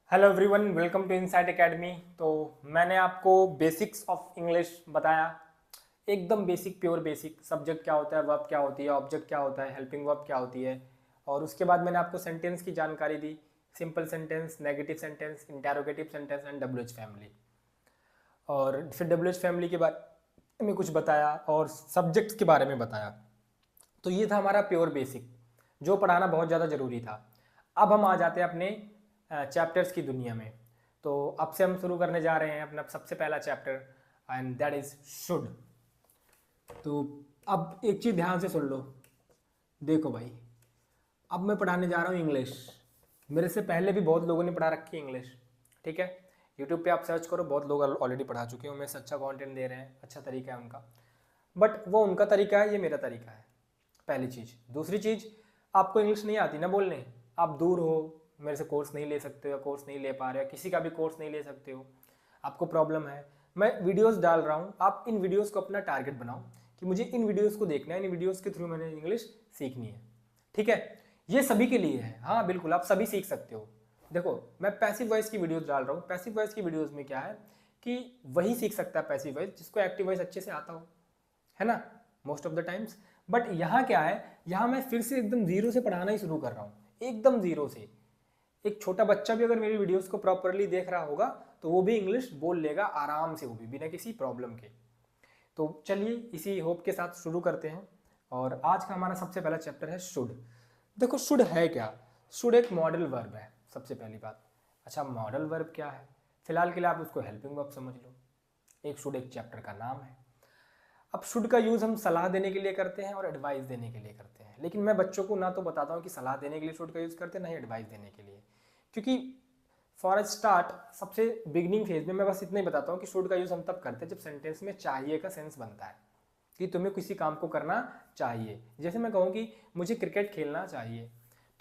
Hello everyone, welcome to Insight Academy. तो मैंने आपको बेसिक्स ऑफ इंग्लिश बताया, एकदम बेसिक, प्योर बेसिक। सब्जेक्ट क्या होता है, वर्ब क्या होती है, ऑब्जेक्ट क्या होता है, हेल्पिंग वर्ब क्या होती है। और उसके बाद मैंने आपको सेंटेंस की जानकारी दी, simple sentence, negative sentence, interrogative sentence and WH family. और फिर डब्ल्यूएच फैमिली के बारे में कुछ बताया और सब्जेक्ट्स के बारे में बताया। तो ये था हमारा प्योर बेसिक, जो पढ़ाना बहुत ज़्यादा ज़रूरी था। अब हम आ जाते हैं अपने चैप्टर्स की दुनिया में। तो अब से हम शुरू करने जा रहे हैं अपना सबसे पहला chapter, and that is should. तो अब एक चीज़ ध्यान से सुन लो। देखो भाई, अब मैं पढ़ाने जा रहा हूँ इंग्लिश। मेरे से पहले भी बहुत लोगों ने पढ़ा रखी है इंग्लिश, ठीक है। यूट्यूब पे आप सर्च करो, बहुत लोग ऑलरेडी पढ़ा चुके हैं, मेरे से अच्छा कंटेंट दे रहे हैं, अच्छा तरीका है उनका। बट वो उनका तरीका है, ये मेरा तरीका है, पहली चीज़। दूसरी चीज़, आपको इंग्लिश नहीं आती ना बोलने, आप दूर हो, मेरे से कोर्स नहीं ले सकते हो, कोर्स नहीं ले पा रहे हो, किसी का भी कोर्स नहीं ले सकते हो, आपको प्रॉब्लम है। मैं वीडियोस डाल रहा हूँ, आप इन वीडियोस को अपना टारगेट बनाओ कि मुझे इन वीडियोस को देखना है, इन वीडियोस के थ्रू मैंने इंग्लिश सीखनी है, ठीक है। ये सभी के लिए है, हाँ बिल्कुल, आप सभी सीख सकते हो। देखो, मैं पैसिव वॉइस की वीडियोस डाल रहा हूँ। पैसिव वॉइस की वीडियोस में क्या है कि वही सीख सकता है पैसिव वॉइस जिसको एक्टिव वॉइस अच्छे से आता हो, है ना, most of the times. But यहाँ क्या है, यहाँ मैं फिर से एकदम जीरो से पढ़ाना ही शुरू कर रहा हूँ, एकदम जीरो से। एक छोटा बच्चा भी अगर मेरी वीडियोस को प्रॉपरली देख रहा होगा तो वो भी इंग्लिश बोल लेगा आराम से, वो भी बिना किसी प्रॉब्लम के। तो चलिए इसी होप के साथ शुरू करते हैं। और आज का हमारा सबसे पहला चैप्टर है शुड। देखो, शुड है क्या? शुड एक मॉडल वर्ब है, सबसे पहली बात। अच्छा, मॉडल वर्ब क्या है? फिलहाल के लिए आप उसको हेल्पिंग वर्ब समझ लो। एक शुड एक चैप्टर का नाम है। अब शुड का यूज़ हम सलाह देने के लिए करते हैं और एडवाइस देने के लिए करते हैं, लेकिन मैं बच्चों को ना तो बताता हूँ कि सलाह देने के लिए शुड का यूज़ करते हैं, ना ही एडवाइस देने के लिए। क्योंकि फॉर स्टार्ट, सबसे बिगनिंग फेज में मैं बस इतना ही बताता हूँ कि शुड का यूज़ हम तब करते हैं जब सेंटेंस में चाहिए का सेंस बनता है, कि तुम्हें किसी काम को करना चाहिए। जैसे मैं कहूँ कि मुझे क्रिकेट खेलना चाहिए,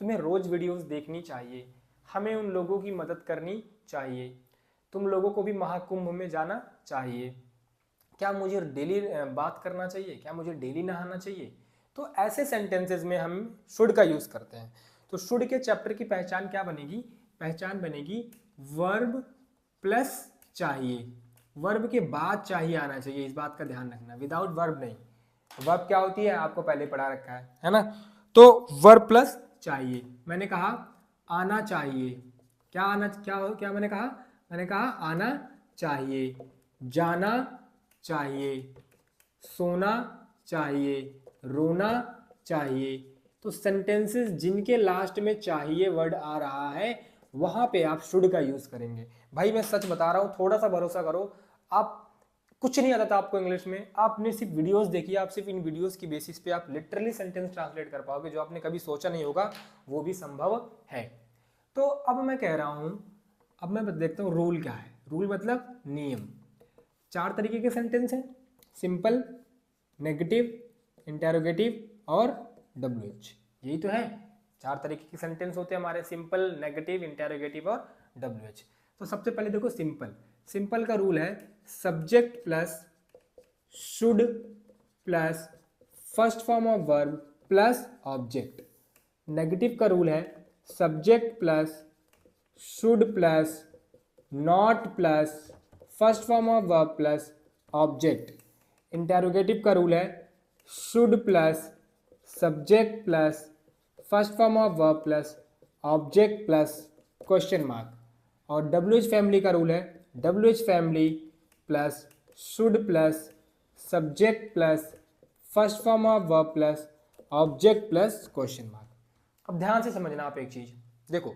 तुम्हें रोज़ वीडियोज़ देखनी चाहिए, हमें उन लोगों की मदद करनी चाहिए, तुम लोगों को भी महाकुंभ में जाना चाहिए, क्या मुझे डेली बात करना चाहिए, क्या मुझे डेली नहाना चाहिए। तो ऐसे सेंटेंसेस में हम शुड का यूज़ करते हैं। तो शुड के चैप्टर की पहचान क्या बनेगी? पहचान बनेगी वर्ब प्लस चाहिए। वर्ब के बाद चाहिए आना चाहिए, इस बात का ध्यान रखना, विदाउट वर्ब नहीं। वर्ब क्या होती है आपको पहले पढ़ा रखा है ना। तो वर्ब प्लस चाहिए। मैंने कहा आना चाहिए, क्या आना, क्या मैंने कहा आना चाहिए, जाना चाहिए, सोना चाहिए, रोना चाहिए। तो सेंटेंसेस जिनके लास्ट में चाहिए वर्ड आ रहा है, वहां पे आप शुड का यूज करेंगे। भाई मैं सच बता रहा हूं, थोड़ा सा भरोसा करो। आप कुछ नहीं आता था आपको इंग्लिश में, आपने सिर्फ वीडियोस देखी, आप सिर्फ इन वीडियोस की बेसिस पे आप लिटरली सेंटेंस ट्रांसलेट कर पाओगे, जो आपने कभी सोचा नहीं होगा, वो भी संभव है। तो अब मैं कह रहा हूं, अब मैं देखता हूं रूल क्या है। रूल मतलब नियम। चार तरीके के सेंटेंस हैं, सिंपल, नेगेटिव, इंटेरोगेटिव और डब्ल्यूएच। यही तो है, चार तरीके के सेंटेंस होते हैं हमारे, सिंपल, नेगेटिव, इंटेरोगेटिव और डब्ल्यूएच। तो सबसे पहले देखो सिंपल। सिंपल का रूल है subject plus should plus first form of verb plus object. Negative का रूल है subject plus should plus not plus first form of verb plus object. Interrogative का रूल है should plus subject plus first form of verb plus object plus question mark. और WH family का rule है WH family plus should plus subject plus first form of verb plus object plus question mark. अब ध्यान से समझना आप एक चीज, देखो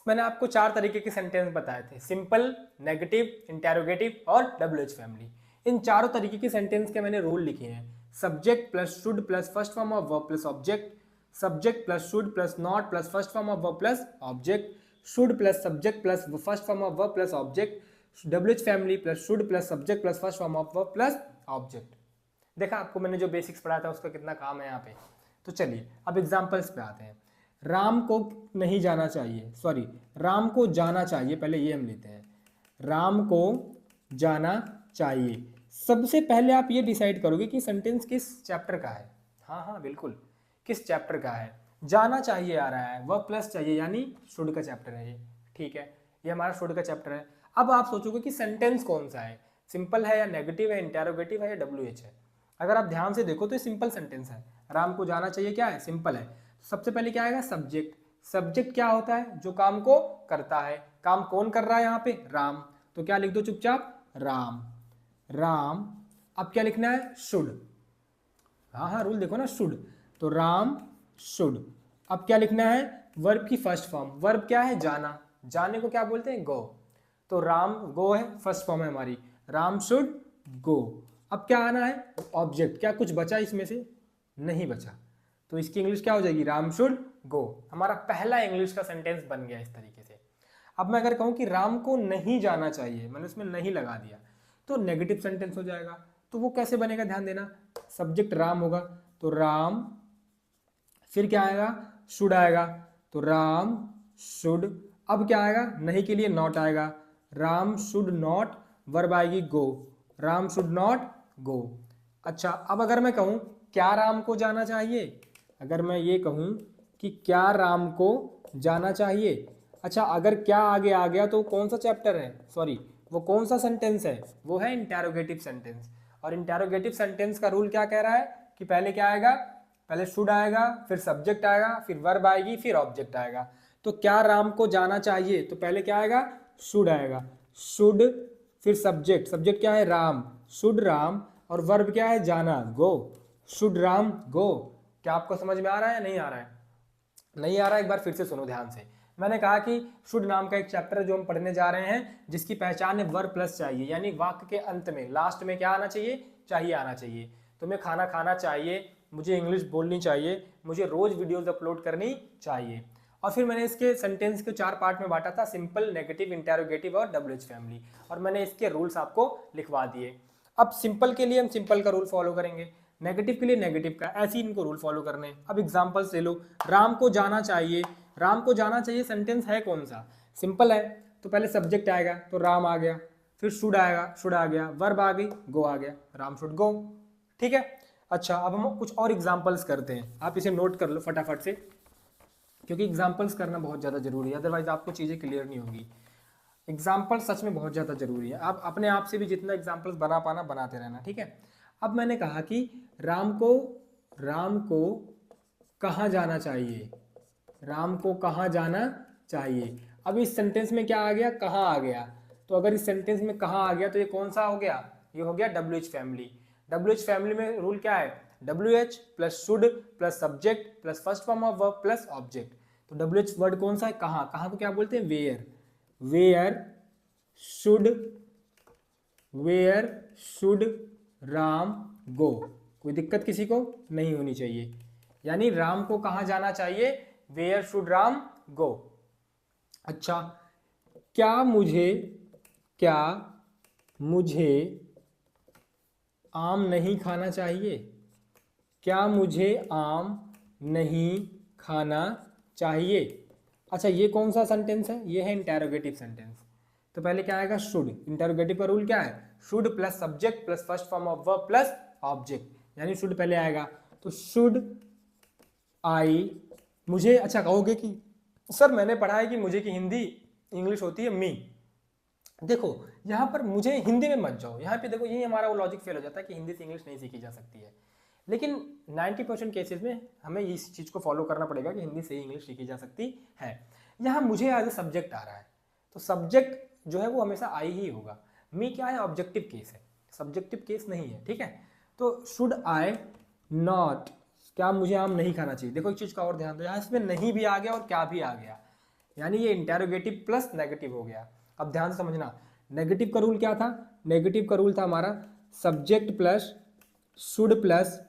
मैंने आपको चार तरीके के सेंटेंस बताए थे, सिंपल, नेगेटिव, इंटेरोगेटिव और डब्ल्यूएच फैमिली। इन चारों तरीके के सेंटेंस के मैंने रूल लिखे हैं। Subject plus should plus first form of verb plus object, subject plus should plus not plus first form of verb plus object, should plus subject plus first form of verb plus object, WH family plus should plus subject plus first form of verb plus object. देखा आपको मैंने जो basics पढ़ाया था उसका कितना काम है यहाँ पे। तो चलिए अब एग्जाम्पल्स पे आते हैं। राम को नहीं जाना चाहिए, सॉरी, राम को जाना चाहिए, पहले ये हम लेते हैं, राम को जाना चाहिए। सबसे पहले आप ये डिसाइड करोगे कि सेंटेंस किस चैप्टर का है। हाँ हाँ बिल्कुल, किस चैप्टर का है। जाना चाहिए आ रहा है, वर्ब प्लस चाहिए, यानी शुड का चैप्टर है ये, ठीक है, ये हमारा शुड का चैप्टर है। अब आप सोचोगे कि सेंटेंस कौन सा है, सिंपल है या नेगेटिव है, इंटेरोगेटिव है या WH है। अगर आप ध्यान से देखो तो ये सिंपल सेंटेंस है, राम को जाना चाहिए क्या है, सिंपल है। सबसे पहले क्या आएगा, सब्जेक्ट। सब्जेक्ट क्या होता है, जो काम को करता है, काम कौन कर रहा है यहाँ पे, राम, तो क्या लिख दो चुपचाप, राम। राम, अब क्या लिखना है, शुड, हाँ हाँ रूल देखो ना, शुड, तो राम शुड। अब क्या लिखना है, वर्ब की फर्स्ट फॉर्म, वर्ब क्या है, जाना, जाने को क्या बोलते हैं, गो, तो राम गो है, फर्स्ट फॉर्म है हमारी, राम शुड गो। अब क्या आना है, ऑब्जेक्ट, क्या कुछ बचा इसमें से, नहीं बचा, तो इसकी इंग्लिश क्या हो जाएगी, राम शुड गो। हमारा पहला इंग्लिश का सेंटेंस बन गया इस तरीके से। अब मैं अगर कहूं कि राम को नहीं जाना चाहिए, मैंने उसमें नहीं लगा दिया, तो नेगेटिव सेंटेंस हो जाएगा। तो वो कैसे बनेगा, ध्यान देना, सब्जेक्ट राम होगा, तो राम, फिर क्या आएगा, शुड आएगा, तो राम शुड। अब क्या आएगा, नहीं के लिए नॉट आएगा, राम शुड नॉट, वर्ब आएगी गो, राम शुड नॉट गो। अच्छा, अब अगर मैं कहूं क्या राम को जाना चाहिए, अगर मैं ये कहूं कि क्या राम को जाना चाहिए, अच्छा अगर क्या आगे आ गया तो कौन सा चैप्टर है, सॉरी वो कौन सा सेंटेंस है, वो है इंटेरोगेटिव सेंटेंस। और इंटेरोगेटिव सेंटेंस का रूल क्या कह रहा है कि पहले क्या आएगा, पहले शुड आएगा, फिर सब्जेक्ट आएगा, फिर वर्ब आएगी, फिर ऑब्जेक्ट आएगा। तो क्या राम को जाना चाहिए, तो पहले क्या आएगा, शुड आएगा, शुड, फिर सब्जेक्ट, सब्जेक्ट क्या है, राम, शुड राम, और वर्ब क्या है, जाना, गो, शुड राम गो। क्या आपको समझ में आ रहा है, नहीं आ रहा है, नहीं आ रहा है, एक बार फिर से सुनो ध्यान से। मैंने कहा कि शुड नाम का एक चैप्टर जो हम पढ़ने जा रहे हैं, जिसकी पहचान है वर्ब प्लस चाहिए, यानी वाक्य के अंत में लास्ट में क्या आना चाहिए, चाहिए आना चाहिए। तुम्हें खाना खाना चाहिए, मुझे इंग्लिश बोलनी चाहिए, मुझे रोज वीडियोस अपलोड करनी चाहिए। और फिर मैंने इसके सेंटेंस के 4 पार्ट में बांटा था, सिंपल, नेगेटिव, इंटेरोगेटिव और WH फैमिली, और मैंने इसके रूल्स आपको लिखवा दिए। अब सिंपल के लिए हम सिंपल का रूल फॉलो करेंगे, नेगेटिव के लिए नेगेटिव का, ऐसे ही इनको रूल फॉलो करने। अब एग्जांपल्स ले लो, राम को जाना चाहिए, राम को जाना चाहिए सेंटेंस है कौन सा, सिंपल है, तो पहले सब्जेक्ट आएगा, तो राम आ गया, फिर शुड आएगा, शुड आ गया, वर्ब आ गई, गो आ गया, राम शुड गो, ठीक है। अच्छा, अब हम कुछ और एग्जांपल्स करते हैं, आप इसे नोट कर लो फटाफट से, क्योंकि एग्जांपल्स करना बहुत ज़्यादा जरूरी है, अदरवाइज आपको चीज़ें क्लियर नहीं होगी। एग्जाम्पल सच में बहुत ज़्यादा जरूरी है, आप अपने आप से भी जितना एग्जाम्पल्स बना पाना बनाते रहना, ठीक है। अब मैंने कहा कि राम को कहाँ जाना चाहिए, राम को कहाँ जाना चाहिए। अब इस सेंटेंस में क्या आ गया, कहाँ आ गया, तो अगर इस सेंटेंस में कहाँ आ गया तो ये कौन सा हो गया, ये हो गया WH फैमिली। WH फैमिली में रूल क्या है, WH plus should plus subject plus first form of verb plus object. तो WH वर्ड कौन सा है, कहाँ, कहाँ को क्या बोलते हैं, where, where should, where should Ram go. कोई दिक्कत किसी को नहीं होनी चाहिए, यानी राम को कहाँ जाना चाहिए, वेयर शुड राम गो। अच्छा, क्या मुझे आम नहीं खाना चाहिए, क्या मुझे आम नहीं खाना चाहिए। अच्छा, ये कौन सा सेंटेंस है, ये है इंटेरोगेटिव सेंटेंस, तो पहले क्या आएगा, शुड, इंटेरोगेटिव का रूल क्या है, should plus subject plus first form of verb plus object, यानी शुड पहले आएगा, तो शुड आई, मुझे, अच्छा कहोगे कि सर मैंने पढ़ा है कि मुझे की हिंदी इंग्लिश होती है मी। देखो यहाँ पर मुझे हिंदी में मत जाओ, यहाँ पे देखो यही हमारा वो लॉजिक फेल हो जाता है कि हिंदी से इंग्लिश नहीं सीखी जा सकती है, लेकिन 90% केसेस में हमें इस चीज़ को फॉलो करना पड़ेगा कि हिंदी से ही इंग्लिश सीखी जा सकती है। यहाँ मुझे एज ए सब्जेक्ट आ रहा है, तो सब्जेक्ट जो है वो हमेशा आई ही होगा, मी क्या है, ऑब्जेक्टिव केस है, सब्जेक्टिव केस नहीं है, ठीक है। तो शुड आई नॉट, क्या मुझे आम नहीं खाना चाहिए। देखो एक चीज़ का और ध्यान दो, यहाँ इसमें नहीं भी आ गया और क्या भी आ गया, यानी ये इंटेरोगेटिव प्लस नेगेटिव हो गया। अब ध्यान से समझना, नेगेटिव का रूल क्या था, नेगेटिव का रूल था हमारा subject plus should plus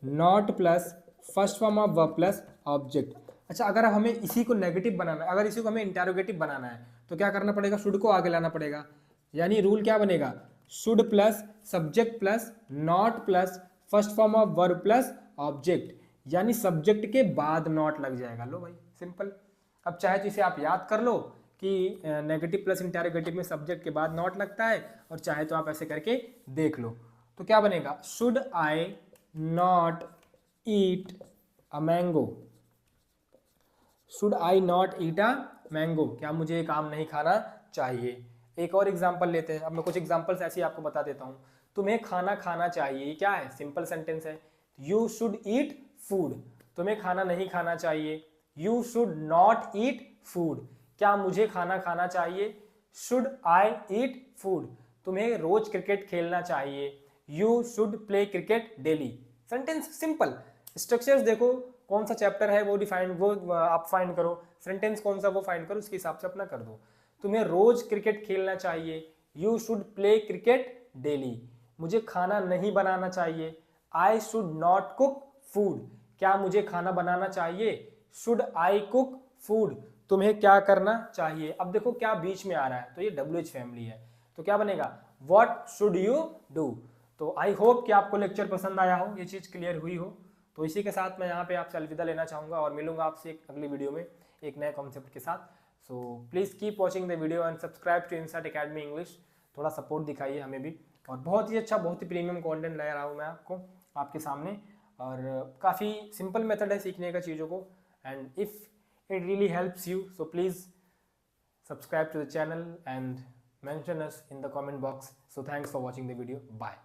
not plus first form of verb plus object. अच्छा, अगर हमें इसी को नेगेटिव बनाना है, अगर इसी को हमें इंटेरोगेटिव बनाना है, तो क्या करना पड़ेगा, शुड को आगे लाना पड़ेगा, यानी रूल क्या बनेगा, should plus subject plus not plus first form of verb plus object, यानी सब्जेक्ट के बाद नॉट लग जाएगा। लो भाई सिंपल। अब चाहे तो इसे आप याद कर लो कि नेगेटिव प्लस इंटेरोगेटिव में सब्जेक्ट के बाद नॉट लगता है, और चाहे तो आप ऐसे करके देख लो, तो क्या बनेगा, should I not eat a mango, should I not eat a mango, क्या मुझे एक आम नहीं खाना चाहिए। एक और एग्जाम्पल लेते हैं, अब मैं कुछ एग्जाम्पल्स ऐसे ही आपको बता देता हूँ। तुम्हें खाना खाना चाहिए, ये क्या है, सिंपल सेंटेंस है। यू शुड ईट फूड, तुम्हें खाना नहीं खाना चाहिए। You should not eat food, क्या मुझे खाना खाना चाहिए। शुड आई ईट फूड, तुम्हें रोज क्रिकेट खेलना चाहिए। You should play cricket daily. Sentence simple. Structures देखो, कौन सा चैप्टर है वो डिफाइन, वो आप फाइंड करो, सेंटेंस कौन सा वो फाइंड करो, उसके हिसाब से अपना कर दो। तुम्हें रोज क्रिकेट खेलना चाहिए, you should play cricket daily. मुझे खाना नहीं बनाना चाहिए, I should not cook food, क्या मुझे खाना बनाना चाहिए। शुड आई कुक फूड, तुम्हें क्या करना चाहिए। अब देखो क्या बीच में आ रहा है, तो ये WH फैमिली है, तो क्या बनेगा, व्हाट शुड यू डू। तो आई होप कि आपको लेक्चर पसंद आया हो, ये चीज़ क्लियर हुई हो। तो इसी के साथ मैं यहाँ पे आपसे अलविदा लेना चाहूँगा और मिलूंगा आपसे एक अगली वीडियो में एक नए कॉन्सेप्ट के साथ। So please keep watching the video and subscribe to Insight Academy English. थोड़ा सपोर्ट दिखाइए हमें भी, और बहुत ही अच्छा, बहुत ही प्रीमियम कंटेंट ले रहा हूँ मैं आपके सामने, और काफ़ी सिंपल मेथड है सीखने का चीज़ों को। And if it really helps you, so please subscribe to the channel and mention us in the comment box. So thanks for watching the video. Bye.